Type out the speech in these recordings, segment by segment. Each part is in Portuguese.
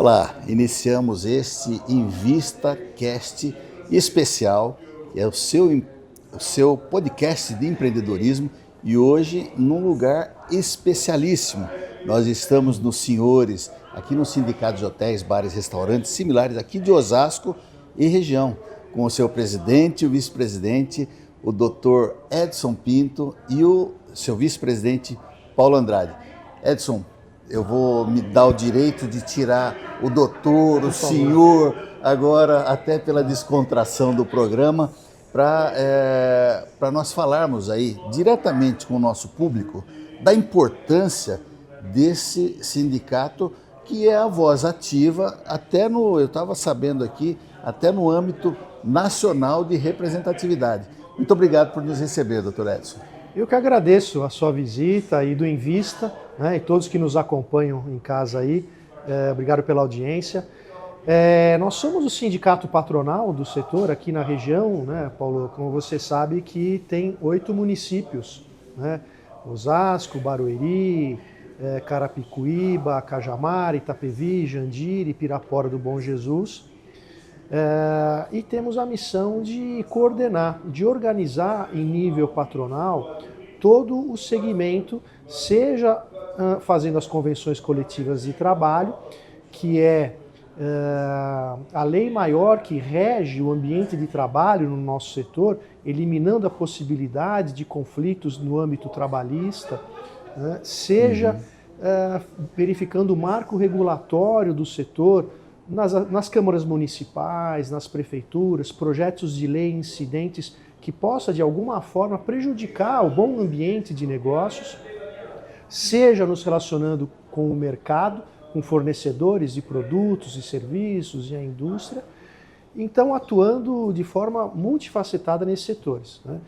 Olá, iniciamos este Invista Cast especial, é o seu podcast de empreendedorismo e hoje num lugar especialíssimo. Nós estamos nos Senhores, aqui no Sindicato de Hotéis, Bares e Restaurantes similares aqui de Osasco e região, com o seu presidente e o vice-presidente, o Dr. Edson Pinto e o seu vice-presidente Paulo Andrade. Edson, eu vou me dar o direito de tirar o doutor, o senhor, agora até pela descontração do programa, para nós falarmos aí diretamente com o nosso público da importância desse sindicato que é a voz ativa, eu estava sabendo aqui, até no âmbito nacional de representatividade. Muito obrigado por nos receber, doutor Edson. Eu que agradeço a sua visita e do Invista, né, e todos que nos acompanham em casa aí. Obrigado pela audiência. Nós somos o sindicato patronal do setor aqui na região, né, Paulo? Como você sabe, que tem 8 municípios, né? Osasco, Barueri, Carapicuíba, Cajamar, Itapevi, Jandira, Pirapora do Bom Jesus. E temos a missão de coordenar, de organizar em nível patronal todo o segmento, seja fazendo as convenções coletivas de trabalho, que é a lei maior que rege o ambiente de trabalho no nosso setor, eliminando a possibilidade de conflitos no âmbito trabalhista, né? Seja verificando o marco regulatório do setor, nas câmaras municipais, nas prefeituras, projetos de lei incidentes que possa de alguma forma prejudicar o bom ambiente de negócios, seja nos relacionando com o mercado, com fornecedores de produtos e serviços e a indústria, então atuando de forma multifacetada nesses setores, né?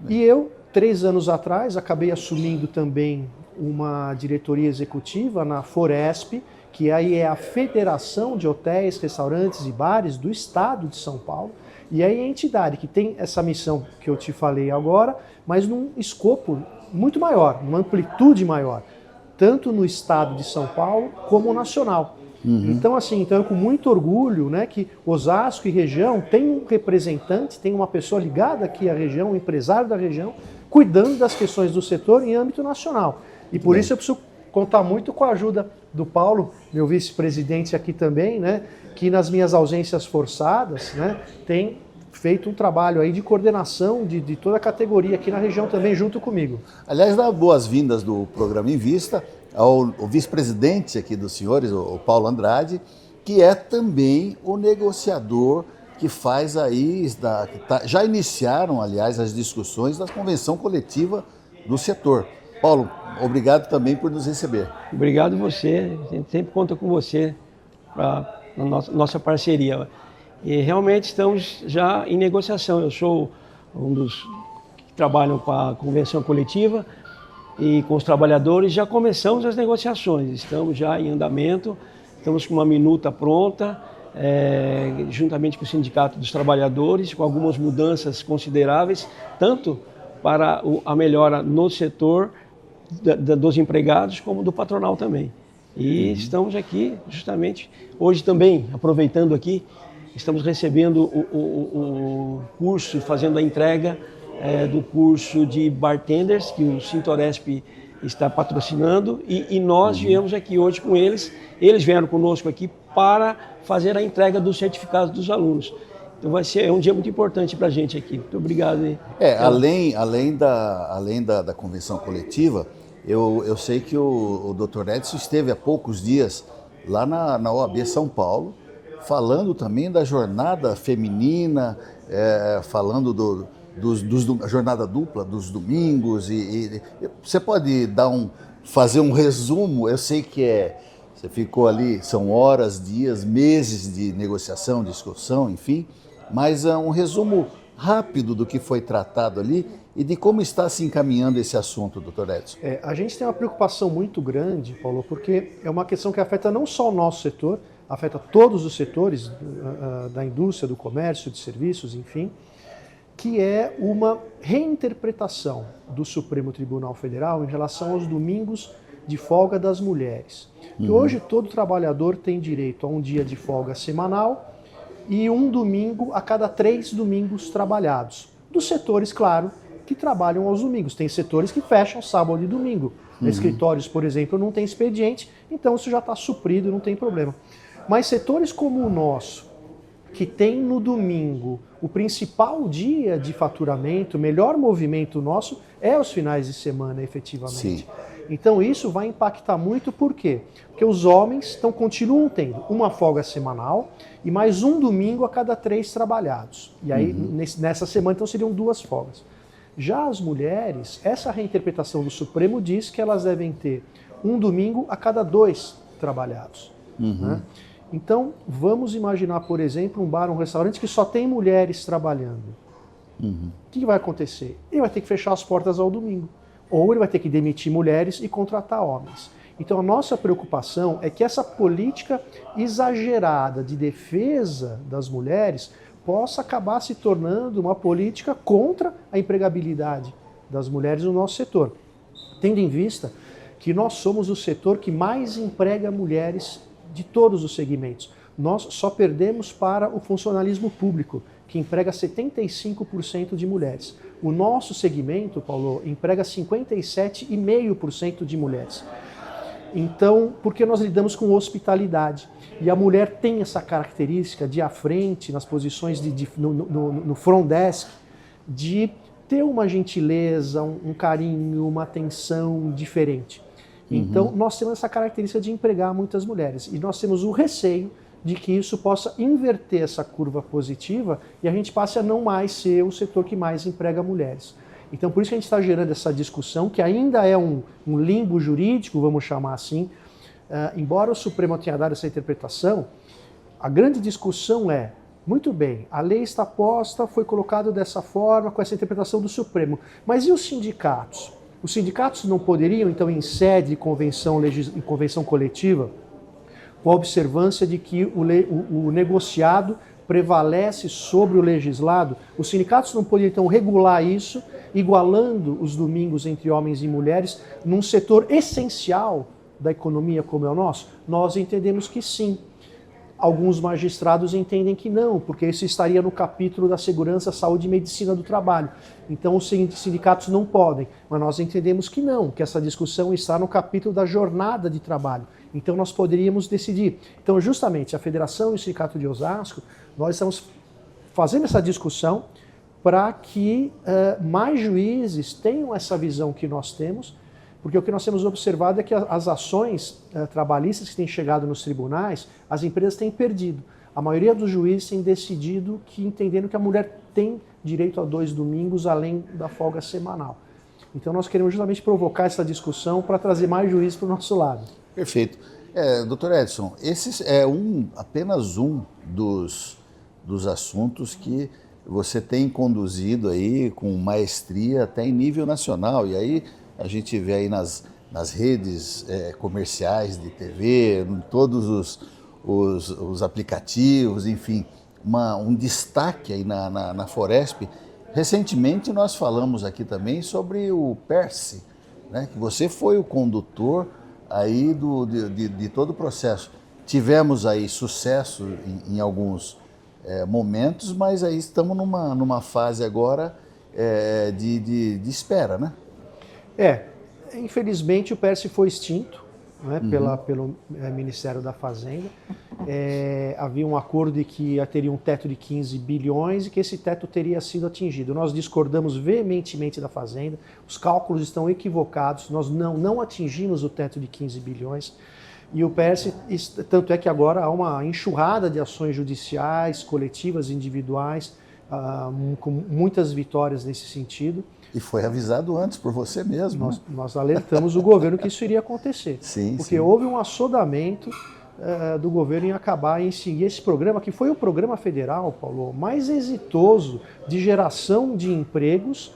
E eu, 3 anos atrás, acabei assumindo também uma diretoria executiva na Foresp, que aí é a Federação de Hotéis, Restaurantes e Bares do Estado de São Paulo, e aí é a entidade que tem essa missão que eu te falei agora, mas num escopo muito maior, numa amplitude maior, tanto no Estado de São Paulo como nacional. Então, eu com muito orgulho, né, que Osasco e região tem um representante, tem uma pessoa ligada aqui à região, um empresário da região, cuidando das questões do setor em âmbito nacional. E por isso eu preciso contar muito com a ajuda do Paulo, meu vice-presidente aqui também, né, que nas minhas ausências forçadas, né, tem feito um trabalho aí de coordenação de toda a categoria aqui na região também, junto comigo. Aliás, dá boas-vindas do programa Invista ao vice-presidente aqui dos senhores, o Paulo Andrade, que é também o negociador que faz aí, já iniciaram, aliás, as discussões da convenção coletiva do setor. Paulo, obrigado também por nos receber. Obrigado você, a gente sempre conta com você para a nossa parceria. E realmente estamos já em negociação. Eu sou um dos que trabalham com a convenção coletiva e com os trabalhadores. Já começamos as negociações, estamos já em andamento, estamos com uma minuta pronta, juntamente com o Sindicato dos Trabalhadores, com algumas mudanças consideráveis, tanto para a melhora no setor dos empregados como do patronal também. E estamos aqui justamente, hoje também, aproveitando aqui, estamos recebendo o curso, fazendo a entrega do curso de bartenders, que o Sintoresp está patrocinando, e nós viemos aqui hoje com eles vieram conosco aqui para fazer a entrega dos certificados dos alunos. Então é um dia muito importante para a gente aqui. Muito obrigado aí. Além da convenção coletiva, eu sei que o Dr. Edson esteve há poucos dias lá na OAB São Paulo, falando também da jornada feminina, falando da jornada dupla dos domingos. Você pode fazer um resumo? Eu sei que você ficou ali, são horas, dias, meses de negociação, discussão, enfim, mas um resumo rápido do que foi tratado ali e de como está se encaminhando esse assunto, doutor Edson. A gente tem uma preocupação muito grande, Paulo, porque é uma questão que afeta não só o nosso setor, afeta todos os setores da indústria, do comércio, de serviços, enfim, que é uma reinterpretação do Supremo Tribunal Federal em relação aos domingos de folga das mulheres. Que hoje todo trabalhador tem direito a um dia de folga semanal e um domingo a cada 3 domingos trabalhados. Dos setores, claro, que trabalham aos domingos. Tem setores que fecham sábado e domingo. Escritórios, por exemplo, não tem expediente, então isso já está suprido, não tem problema. Mas setores como o nosso, que tem no domingo o principal dia de faturamento, o melhor movimento nosso é os finais de semana, efetivamente. Sim. Então isso vai impactar muito, por quê? Porque os homens continuam tendo uma folga semanal e mais um domingo a cada 3 trabalhados. E aí nessa semana então seriam 2 folgas. Já as mulheres, essa reinterpretação do Supremo diz que elas devem ter um domingo a cada 2 trabalhados. Né? Então, vamos imaginar, por exemplo, um bar, um restaurante que só tem mulheres trabalhando. O que vai acontecer? Ele vai ter que fechar as portas ao domingo. Ou ele vai ter que demitir mulheres e contratar homens. Então, a nossa preocupação é que essa política exagerada de defesa das mulheres possa acabar se tornando uma política contra a empregabilidade das mulheres no nosso setor. Tendo em vista que nós somos o setor que mais emprega mulheres de todos os segmentos. Nós só perdemos para o funcionalismo público, que emprega 75% de mulheres. O nosso segmento, Paulo, emprega 57,5% de mulheres. Então, porque nós lidamos com hospitalidade. E a mulher tem essa característica de ir à frente, nas posições no front desk, de ter uma gentileza, um carinho, uma atenção diferente. Então, nós temos essa característica de empregar muitas mulheres. E nós temos o receio de que isso possa inverter essa curva positiva e a gente passe a não mais ser o setor que mais emprega mulheres. Então, por isso que a gente está gerando essa discussão, que ainda é um limbo jurídico, vamos chamar assim. Embora o Supremo tenha dado essa interpretação, a grande discussão é, muito bem, a lei está posta, foi colocado dessa forma, com essa interpretação do Supremo, mas e os sindicatos? Os sindicatos não poderiam, então, em sede de convenção coletiva, com a observância de que o negociado prevalece sobre o legislado, os sindicatos não poderiam, então, regular isso, igualando os domingos entre homens e mulheres, num setor essencial da economia como é o nosso? Nós entendemos que sim. Alguns magistrados entendem que não, porque isso estaria no capítulo da segurança, saúde e medicina do trabalho. Então os sindicatos não podem, mas nós entendemos que não, que essa discussão está no capítulo da jornada de trabalho. Então nós poderíamos decidir. Então justamente a Federação e o Sindicato de Osasco, nós estamos fazendo essa discussão para que mais juízes tenham essa visão que nós temos, porque o que nós temos observado é que as ações trabalhistas que têm chegado nos tribunais, as empresas têm perdido. A maioria dos juízes tem decidido que, entendendo que a mulher tem direito a 2 domingos além da folga semanal. Então nós queremos justamente provocar essa discussão para trazer mais juízes para o nosso lado. Perfeito. Dr. Edson, esse é apenas um dos assuntos que você tem conduzido aí com maestria até em nível nacional. E aí a gente vê aí nas redes comerciais de TV, em todos os aplicativos, enfim, um destaque aí na Foresp. Recentemente nós falamos aqui também sobre o PERSE, né, que você foi o condutor aí de todo o processo. Tivemos aí sucesso em alguns momentos, mas aí estamos numa fase agora de espera, né? Infelizmente o PERSE foi extinto, né, pelo Ministério da Fazenda. Havia um acordo de que teria um teto de 15 bilhões e que esse teto teria sido atingido. Nós discordamos veementemente da Fazenda, os cálculos estão equivocados, nós não atingimos o teto de 15 bilhões. E o PERSE, tanto é que agora há uma enxurrada de ações judiciais, coletivas, individuais, com muitas vitórias nesse sentido. E foi avisado antes por você mesmo. Nós alertamos o governo que isso iria acontecer. Sim, porque houve um assodamento do governo em acabar, em seguir esse programa, que foi o programa federal, Paulo, mais exitoso de geração de empregos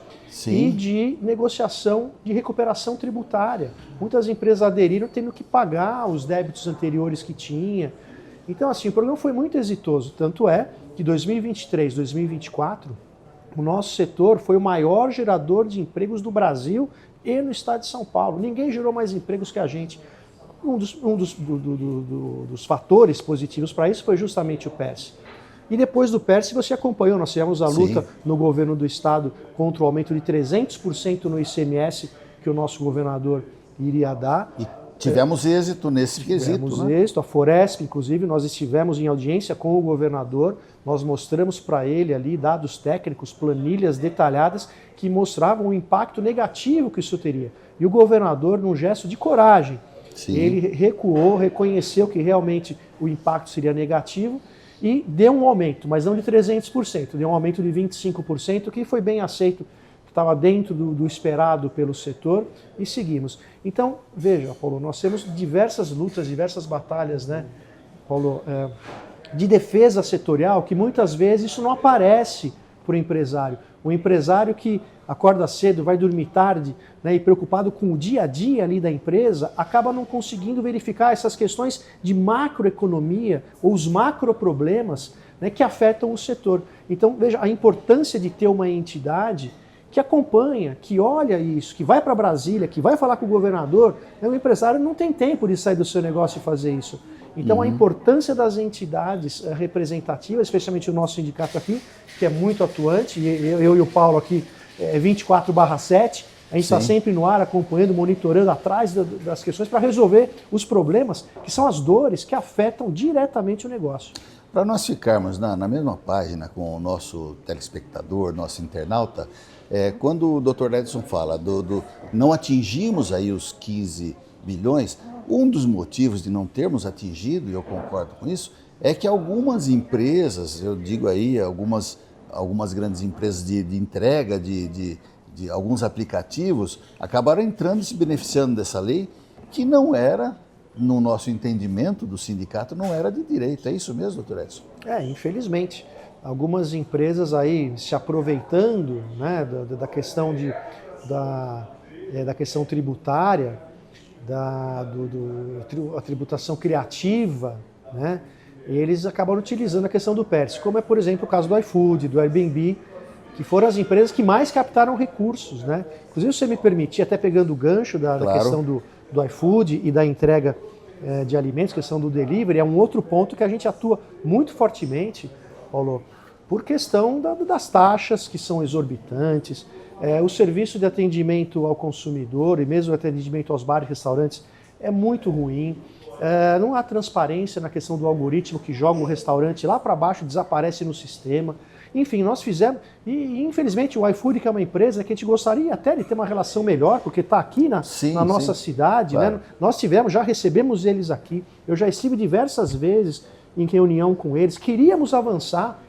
e de negociação de recuperação tributária. Muitas empresas aderiram tendo que pagar os débitos anteriores que tinha. Então, assim, o programa foi muito exitoso. Tanto é que 2023, 2024, o nosso setor foi o maior gerador de empregos do Brasil e no estado de São Paulo. Ninguém gerou mais empregos que a gente. Um dos fatores positivos para isso foi justamente o PERSE. E depois do PERSE você acompanhou, nós tivemos a luta no governo do estado contra o aumento de 300% no ICMS que o nosso governador iria dar. E tivemos êxito nesse quesito, Tivemos né? êxito, a Foresp, inclusive, nós estivemos em audiência com o governador, nós mostramos para ele ali dados técnicos, planilhas detalhadas que mostravam o impacto negativo que isso teria. E o governador, num gesto de coragem, ele recuou, reconheceu que realmente o impacto seria negativo e deu um aumento, mas não de 300%, deu um aumento de 25%, que foi bem aceito, estava dentro do esperado pelo setor, e seguimos. Então, veja, Paulo, nós temos diversas lutas, diversas batalhas, né, Paulo, de defesa setorial, que muitas vezes isso não aparece para o empresário. O empresário que acorda cedo, vai dormir tarde, né, e preocupado com o dia a dia ali da empresa, acaba não conseguindo verificar essas questões de macroeconomia ou os macroproblemas, né, que afetam o setor. Então, veja, a importância de ter uma entidade que acompanha, que olha isso, que vai para Brasília, que vai falar com o governador, né, o empresário não tem tempo de sair do seu negócio e fazer isso. Então, a importância das entidades representativas, especialmente o nosso sindicato aqui, que é muito atuante, eu e o Paulo aqui, 24/7, a gente está sempre no ar, acompanhando, monitorando, atrás das questões para resolver os problemas, que são as dores que afetam diretamente o negócio. Para nós ficarmos na mesma página com o nosso telespectador, nosso internauta, quando o Dr. Edson fala não atingimos aí os 15 bilhões, um dos motivos de não termos atingido, e eu concordo com isso, é que algumas empresas, eu digo aí, algumas grandes empresas de entrega de alguns aplicativos, acabaram entrando e se beneficiando dessa lei, que não era, no nosso entendimento do sindicato, não era de direito. É isso mesmo, doutor Edson? Infelizmente. Algumas empresas aí se aproveitando, né, da questão da questão tributária, a tributação criativa, né, eles acabaram utilizando a questão do PERSE, como é, por exemplo, o caso do iFood, do Airbnb, que foram as empresas que mais captaram recursos, né? Inclusive, se você me permitir, até pegando o gancho da questão do iFood e da entrega de alimentos, questão do delivery, é um outro ponto que a gente atua muito fortemente, Paulo, por questão das taxas que são exorbitantes, o serviço de atendimento ao consumidor e mesmo o atendimento aos bares e restaurantes é muito ruim. Não há transparência na questão do algoritmo que joga o restaurante lá para baixo, desaparece no sistema. Enfim, nós fizemos, e infelizmente o iFood, que é uma empresa que a gente gostaria até de ter uma relação melhor, porque está aqui na nossa cidade, claro, né? Nós já recebemos eles aqui, eu já estive diversas vezes em reunião com eles, queríamos avançar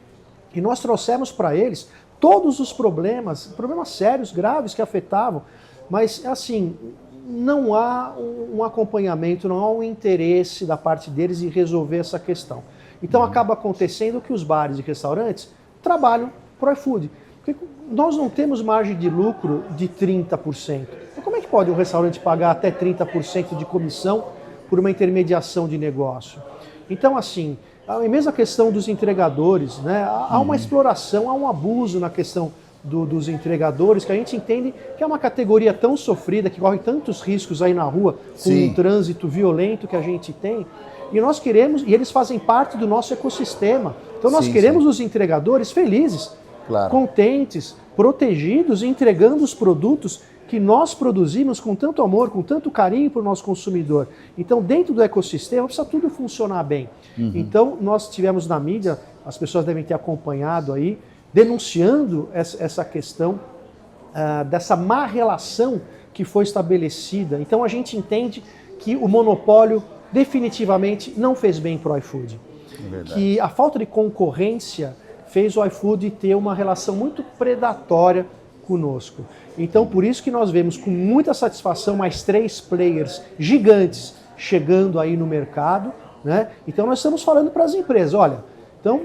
e nós trouxemos para eles todos os problemas sérios, graves que afetavam, mas assim, não há um acompanhamento, não há um interesse da parte deles em resolver essa questão. Então acaba acontecendo que os bares e restaurantes trabalham para o iFood. Porque nós não temos margem de lucro de 30%. Então, como é que pode um restaurante pagar até 30% de comissão por uma intermediação de negócio? Então, assim, a mesma questão dos entregadores, né? Há uma exploração, há um abuso na questão dos entregadores, que a gente entende que é uma categoria tão sofrida, que corre tantos riscos aí na rua, com o trânsito violento que a gente tem. E nós queremos, e eles fazem parte do nosso ecossistema. Então nós queremos os entregadores felizes, contentes, protegidos, entregando os produtos que nós produzimos com tanto amor, com tanto carinho para o nosso consumidor. Então dentro do ecossistema precisa tudo funcionar bem. Então nós tivemos na mídia, as pessoas devem ter acompanhado aí, denunciando essa questão dessa má relação que foi estabelecida. Então a gente entende que o monopólio definitivamente não fez bem para o iFood. Que a falta de concorrência fez o iFood ter uma relação muito predatória conosco. Então, por isso que nós vemos com muita satisfação mais 3 players gigantes chegando aí no mercado, né? Então, nós estamos falando para as empresas, olha, então,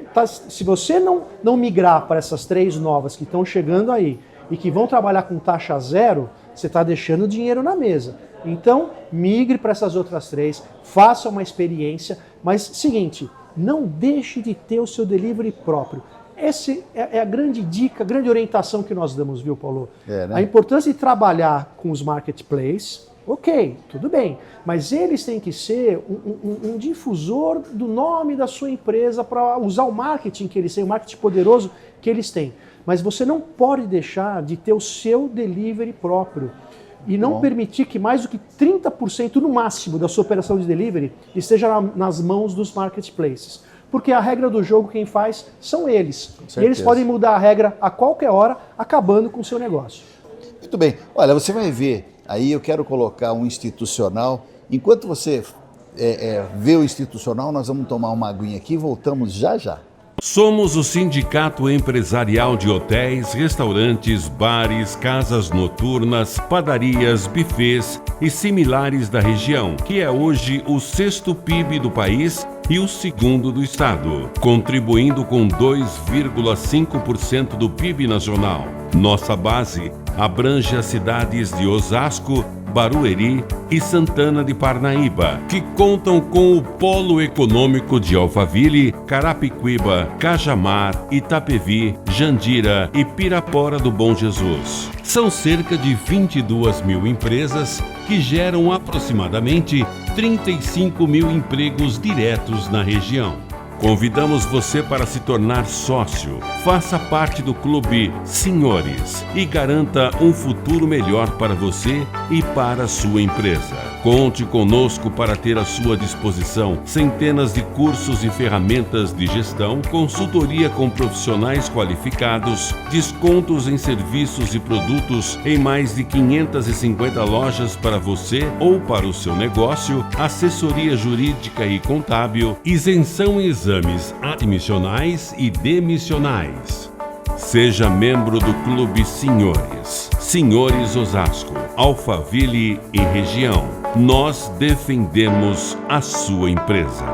se você não migrar para essas 3 novas que estão chegando aí e que vão trabalhar com taxa zero, você está deixando dinheiro na mesa. Então, migre para essas outras 3, faça uma experiência, mas seguinte, não deixe de ter o seu delivery próprio. essa é a grande dica, a grande orientação que nós damos, viu, Paulo? Né? A importância de trabalhar com os marketplaces, ok, tudo bem, mas eles têm que ser um difusor do nome da sua empresa para usar o marketing que eles têm, o marketing poderoso que eles têm. Mas você não pode deixar de ter o seu delivery próprio e não permitir que mais do que 30% no máximo da sua operação de delivery esteja nas mãos dos marketplaces. Porque a regra do jogo quem faz são eles. E eles podem mudar a regra a qualquer hora, acabando com o seu negócio. Muito bem. Olha, você vai ver, aí eu quero colocar um institucional. Enquanto você vê o institucional, nós vamos tomar uma aguinha aqui e voltamos já já. Somos o Sindicato Empresarial de Hotéis, Restaurantes, Bares, Casas Noturnas, Padarias, Bufês e similares da região, que é hoje o 6º PIB do país e o 2º do estado, contribuindo com 2,5% do PIB nacional. Nossa base abrange as cidades de Osasco, Barueri e Santana de Parnaíba, que contam com o polo econômico de Alphaville, Carapicuíba, Cajamar, Itapevi, Jandira e Pirapora do Bom Jesus. São cerca de 22 mil empresas que geram aproximadamente 35 mil empregos diretos na região. Convidamos você para se tornar sócio. Faça parte do Clube Senhores e garanta um futuro melhor para você e para a sua empresa. Conte conosco para ter à sua disposição centenas de cursos e ferramentas de gestão, consultoria com profissionais qualificados, descontos em serviços e produtos em mais de 550 lojas para você ou para o seu negócio, assessoria jurídica e contábil, isenção em exames admissionais e demissionais. Seja membro do Clube Senhores. Senhores Osasco, Alphaville e região. Nós defendemos a sua empresa.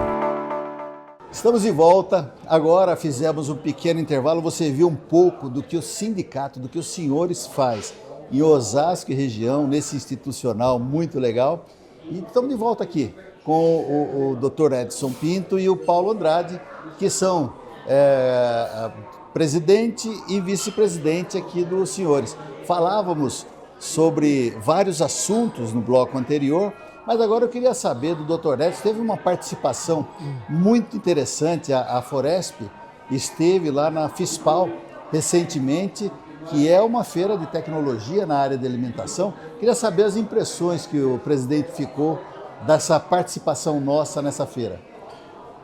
Estamos de volta. Agora fizemos um pequeno intervalo. Você viu um pouco do que o sindicato, do que os senhores faz em Osasco e região, nesse institucional muito legal. E estamos de volta aqui com o Dr. Edson Pinto e o Paulo Andrade, que são presidente e vice-presidente aqui dos senhores. Falávamos sobre vários assuntos no bloco anterior, mas agora eu queria saber do Dr. Edson. Teve uma participação muito interessante, a Foresp esteve lá na FISPAL recentemente, que é uma feira de tecnologia na área de alimentação. Queria saber as impressões que o presidente ficou dessa participação nossa nessa feira.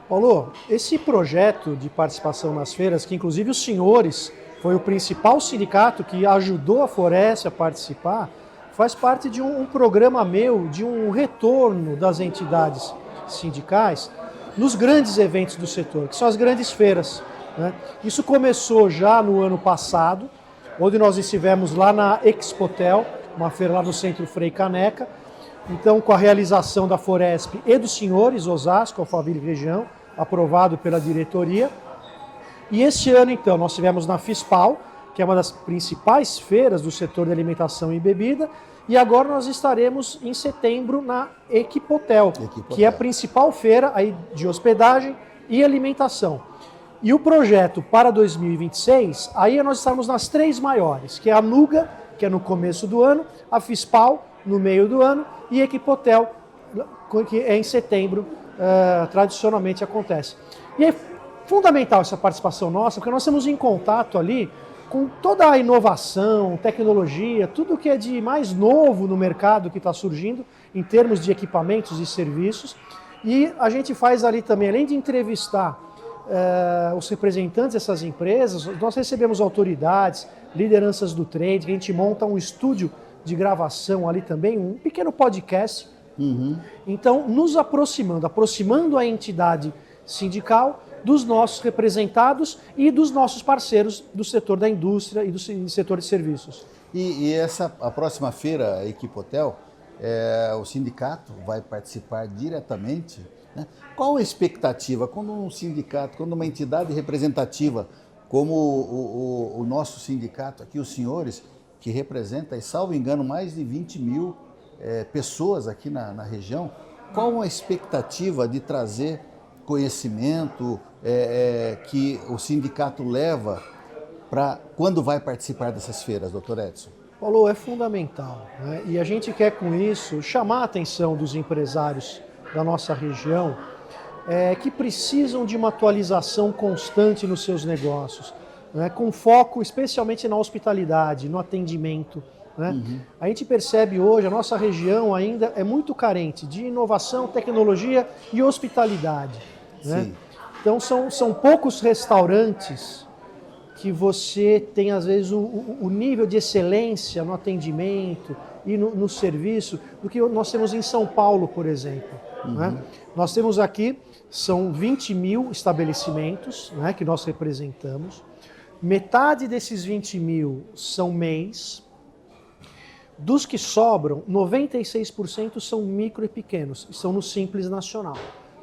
Paulo, esse projeto de participação nas feiras, que inclusive os senhores foi o principal sindicato que ajudou a Foresp a participar, faz parte de um programa meu, de um retorno das entidades sindicais nos grandes eventos do setor, que são as grandes feiras, né? Isso começou já no ano passado, onde nós estivemos lá na Expotel, uma feira lá no Centro Frei Caneca, então com a realização da Foresp e dos senhores, Osasco, Alphaville e região, aprovado pela diretoria. E este ano, então, nós tivemos na FISPAL, que é uma das principais feiras do setor de alimentação e bebida, e agora nós estaremos em setembro na Equipotel, que é a principal feira aí de hospedagem e alimentação. E o projeto para 2026, aí nós estamos nas 3 maiores, que é a Nuga, que é no começo do ano, a FISPAL, no meio do ano, e a Equipotel, que é em setembro, tradicionalmente acontece. E é fundamental essa participação nossa, porque nós estamos em contato ali com toda a inovação, tecnologia, tudo que é de mais novo no mercado que está surgindo em termos de equipamentos e serviços. E a gente faz ali também, além de entrevistar os representantes dessas empresas, nós recebemos autoridades, lideranças do trade, a gente monta um estúdio de gravação ali também, um pequeno podcast. Então, nos aproximando a entidade sindical dos nossos representados e dos nossos parceiros do setor da indústria e do setor de serviços. E a próxima feira, a Equipotel, o sindicato vai participar diretamente, né? Qual a expectativa quando um sindicato, quando uma entidade representativa, como o nosso sindicato aqui, os senhores, que representa, e salvo engano, mais de 20 mil pessoas aqui na região, qual a expectativa de trazer conhecimento, que o sindicato leva para quando vai participar dessas feiras, doutor Edson? Paulo, é fundamental, né? E a gente quer com isso chamar a atenção dos empresários da nossa região que precisam de uma atualização constante nos seus negócios, né? Com foco especialmente na hospitalidade, no atendimento, né? Uhum. A gente percebe hoje, a nossa região ainda é muito carente de inovação, tecnologia e hospitalidade, né? Então são poucos restaurantes que você tem, às vezes, o nível de excelência no atendimento e no serviço do que nós temos em São Paulo, por exemplo. Uhum. Né? Nós temos aqui, são 20 mil estabelecimentos, né, que nós representamos. Metade desses 20 mil são MEIs. Dos que sobram, 96% são micro e pequenos, estão no Simples Nacional.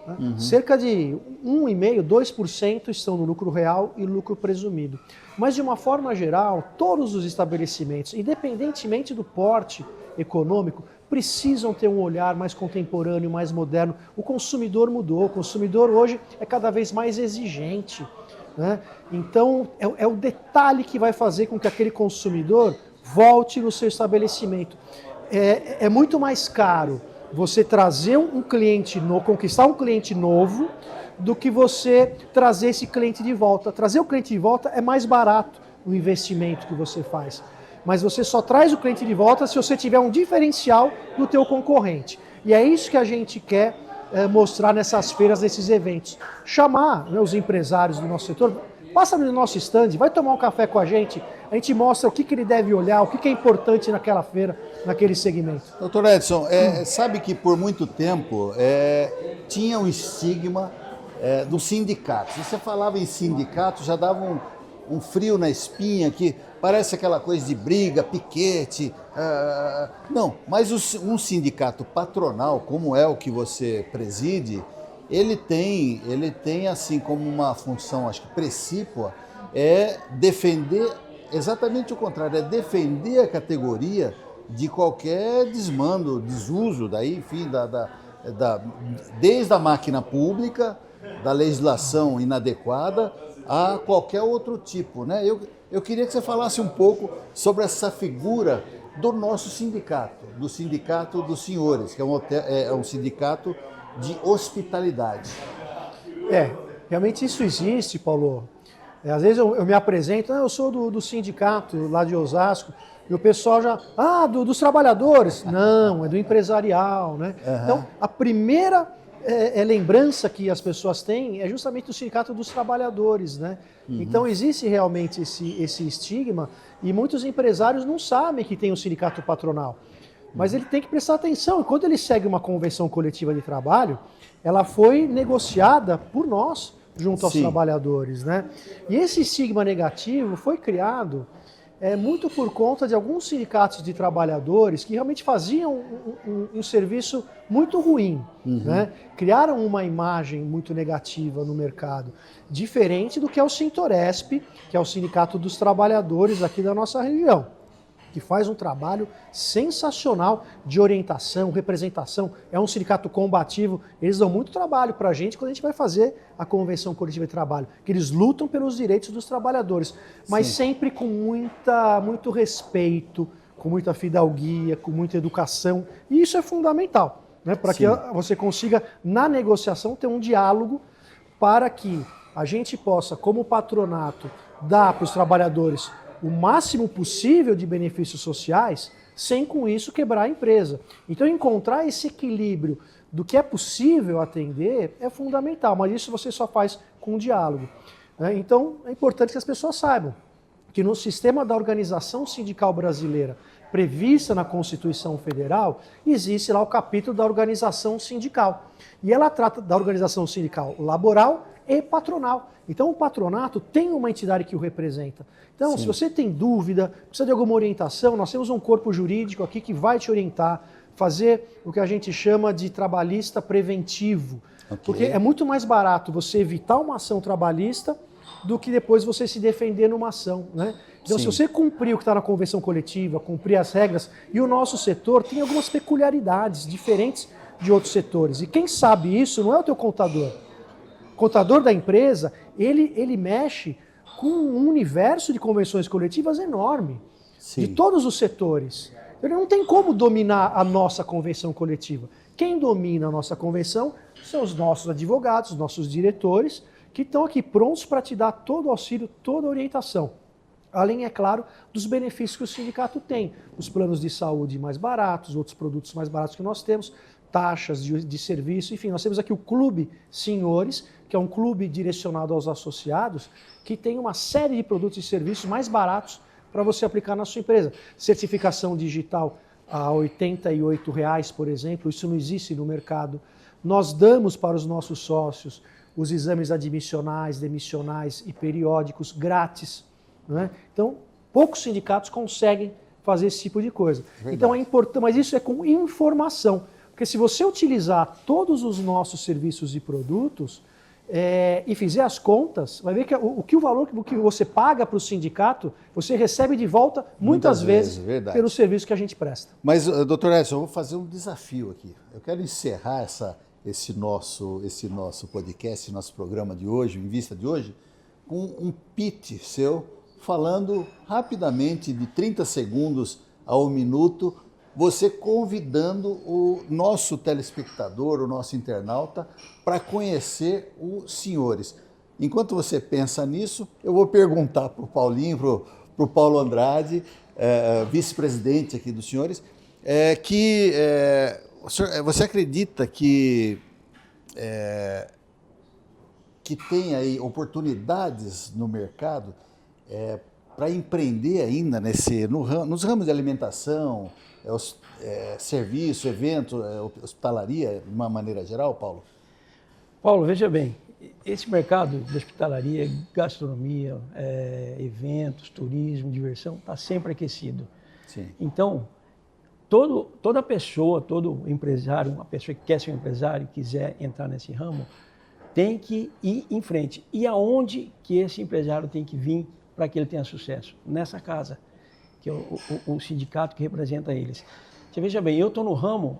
Uhum. Cerca de 1,5%, 2% estão no lucro real e lucro presumido. Mas, de uma forma geral, todos os estabelecimentos, independentemente do porte econômico, precisam ter um olhar mais contemporâneo, mais moderno. O consumidor mudou, o consumidor hoje é cada vez mais exigente, né? Então, é o detalhe que vai fazer com que aquele consumidor volte no seu estabelecimento. É muito mais caro você trazer um cliente novo, conquistar um cliente novo, do que você trazer esse cliente de volta. Trazer o cliente de volta é mais barato o investimento que você faz. Mas você só traz o cliente de volta se você tiver um diferencial do teu concorrente. E é isso que a gente quer mostrar nessas feiras, nesses eventos. Chamar, né, os empresários do nosso setor, passa no nosso stand, vai tomar um café com a gente mostra o que ele deve olhar, o que é importante naquela feira, naquele segmento. Doutor Edson, sabe que por muito tempo tinha um estigma do sindicato. Se você falava em sindicato, já dava um frio na espinha, que parece aquela coisa de briga, piquete. Não, mas um sindicato patronal, como é o que você preside, ele tem assim como uma função, acho que precípua, defender exatamente o contrário, é defender a categoria de qualquer desmando, desuso, daí, enfim, desde a máquina pública, da legislação inadequada, a qualquer outro tipo, né? Eu queria que você falasse um pouco sobre essa figura do nosso sindicato, do Sindicato dos Senhores, que é um sindicato de hospitalidade. Realmente isso existe, Paulo. Às vezes eu me apresento, eu sou do sindicato lá de Osasco, e o pessoal já, dos trabalhadores. Não, é do empresarial, né? Uhum. Então, a primeira lembrança que as pessoas têm é justamente do sindicato dos trabalhadores, né? Uhum. Então, existe realmente esse estigma, e muitos empresários não sabem que tem um sindicato patronal. Mas ele tem que prestar atenção, e quando ele segue uma convenção coletiva de trabalho, ela foi negociada por nós, junto aos trabalhadores, né? E esse estigma negativo foi criado muito por conta de alguns sindicatos de trabalhadores que realmente faziam um serviço muito ruim, né? Criaram uma imagem muito negativa no mercado, diferente do que é o Sintoresp, que é o Sindicato dos Trabalhadores aqui da nossa região, que faz um trabalho sensacional de orientação, representação. É um sindicato combativo, eles dão muito trabalho para a gente quando a gente vai fazer a convenção coletiva de trabalho, que eles lutam pelos direitos dos trabalhadores, mas sempre com muito respeito, com muita fidalguia, com muita educação, e isso é fundamental, né, para que você consiga, na negociação, ter um diálogo para que a gente possa, como patronato, dar para os trabalhadores o máximo possível de benefícios sociais, sem com isso quebrar a empresa. Então, encontrar esse equilíbrio do que é possível atender é fundamental, mas isso você só faz com o diálogo, né? Então, é importante que as pessoas saibam que no sistema da organização sindical brasileira, prevista na Constituição Federal, existe lá o capítulo da organização sindical. E ela trata da organização sindical laboral e patronal. Então, o patronato tem uma entidade que o representa. Então, se você tem dúvida, precisa de alguma orientação, nós temos um corpo jurídico aqui que vai te orientar, fazer o que a gente chama de trabalhista preventivo. Porque é muito mais barato você evitar uma ação trabalhista do que depois você se defender numa ação, né? Então, se você cumprir o que está na convenção coletiva, cumprir as regras, e o nosso setor tem algumas peculiaridades diferentes de outros setores. E quem sabe isso não é o teu contador. O contador da empresa, ele mexe com um universo de convenções coletivas enorme, Sim. de todos os setores. Ele não tem como dominar a nossa convenção coletiva. Quem domina a nossa convenção são os nossos advogados, os nossos diretores, que estão aqui prontos para te dar todo o auxílio, toda a orientação. Além, é claro, dos benefícios que o sindicato tem. Os planos de saúde mais baratos, outros produtos mais baratos que nós temos, taxas de serviço, enfim, nós temos aqui o Clube Senhores, que é um clube direcionado aos associados, que tem uma série de produtos e serviços mais baratos para você aplicar na sua empresa. Certificação digital a R$ 88, por exemplo, isso não existe no mercado. Nós damos para os nossos sócios os exames admissionais, demissionais e periódicos grátis. Né? Então, poucos sindicatos conseguem fazer esse tipo de coisa. Verdade. Então é importante, mas isso é com informação. Porque se você utilizar todos os nossos serviços e produtos e fizer as contas, vai ver que o valor que você paga para o sindicato, você recebe de volta muitas vezes pelo serviço que a gente presta. Mas, doutor Edson, eu vou fazer um desafio aqui. Eu quero encerrar esse nosso podcast, nosso programa de hoje, em vista de hoje, com um pitch seu, falando rapidamente, de 30 segundos a 1 minuto, você convidando o nosso telespectador, o nosso internauta, para conhecer os senhores. Enquanto você pensa nisso, eu vou perguntar para o Paulinho, para o Paulo Andrade, vice-presidente aqui dos senhores, você acredita que tem aí oportunidades no mercado para empreender ainda nos ramos de alimentação, serviço, evento, hospitalaria, de uma maneira geral, Paulo? Paulo, veja bem, esse mercado de hospitalaria, gastronomia, eventos, turismo, diversão, está sempre aquecido. Sim. Então, toda pessoa, todo empresário, uma pessoa que quer ser um empresário e quiser entrar nesse ramo, tem que ir em frente. E aonde que esse empresário tem que vir para que ele tenha sucesso? Nessa casa, que é o sindicato que representa eles. Você veja bem, eu estou no ramo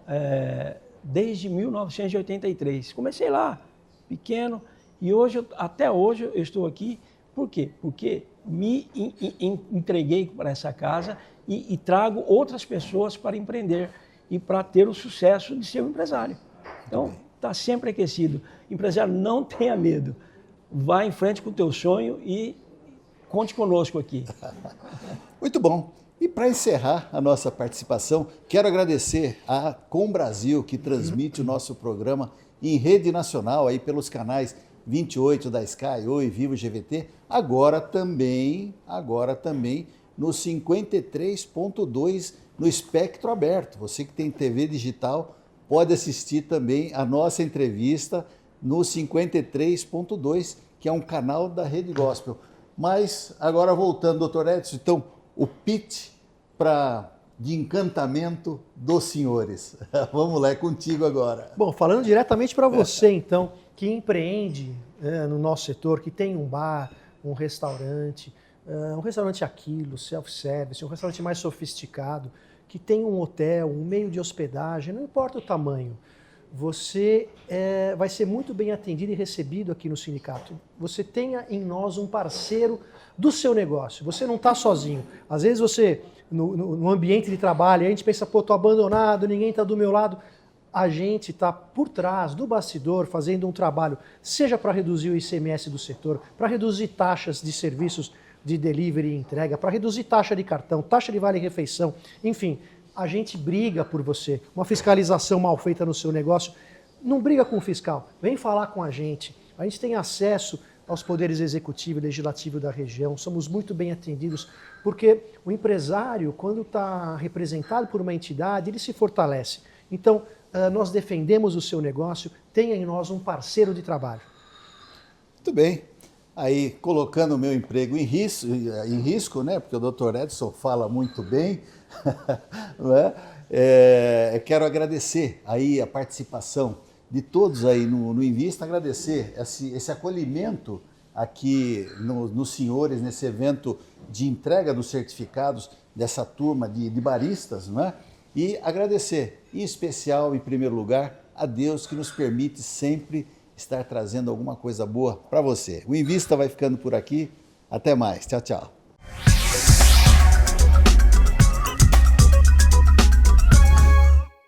desde 1983. Comecei lá, pequeno, e até hoje eu estou aqui. Por quê? Porque me entreguei para essa casa e trago outras pessoas para empreender e para ter o sucesso de ser um empresário. Então, está sempre aquecido. Empresário, não tenha medo. Vá em frente com o teu sonho e conte conosco aqui. Muito bom. E para encerrar a nossa participação, quero agradecer a Com Brasil, que transmite o nosso programa em rede nacional, aí pelos canais 28 da Sky, Oi, Vivo GVT, agora também no 53.2 no espectro aberto. Você que tem TV digital pode assistir também a nossa entrevista no 53.2, que é um canal da Rede Gospel. Mas agora voltando, doutor Edson, então o pitch de encantamento dos senhores. Vamos lá, é contigo agora. Bom, falando diretamente para você, então, que empreende no nosso setor, que tem um bar, um restaurante aquilo, self-service, um restaurante mais sofisticado, que tem um hotel, um meio de hospedagem, não importa o tamanho, você vai ser muito bem atendido e recebido aqui no sindicato. Você tenha em nós um parceiro do seu negócio, você não está sozinho. Às vezes você, no ambiente de trabalho, a gente pensa, pô, estou abandonado, ninguém está do meu lado. A gente está por trás do bastidor fazendo um trabalho, seja para reduzir o ICMS do setor, para reduzir taxas de serviços de delivery e entrega, para reduzir taxa de cartão, taxa de vale-refeição, enfim, a gente briga por você. Uma fiscalização mal feita no seu negócio, não briga com o fiscal, vem falar com a gente tem acesso aos poderes executivo e legislativo da região, somos muito bem atendidos, porque o empresário, quando está representado por uma entidade, ele se fortalece. Então, nós defendemos o seu negócio, tenha em nós um parceiro de trabalho. Muito bem. Aí, colocando o meu emprego em risco, né? Porque o doutor Edson fala muito bem, né? Quero agradecer aí a participação de todos aí no Invista, agradecer esse acolhimento aqui nos senhores, nesse evento de entrega dos certificados dessa turma de baristas, né? E agradecer, em especial, em primeiro lugar, a Deus que nos permite sempre estar trazendo alguma coisa boa para você. O Invista vai ficando por aqui. Até mais. Tchau, tchau.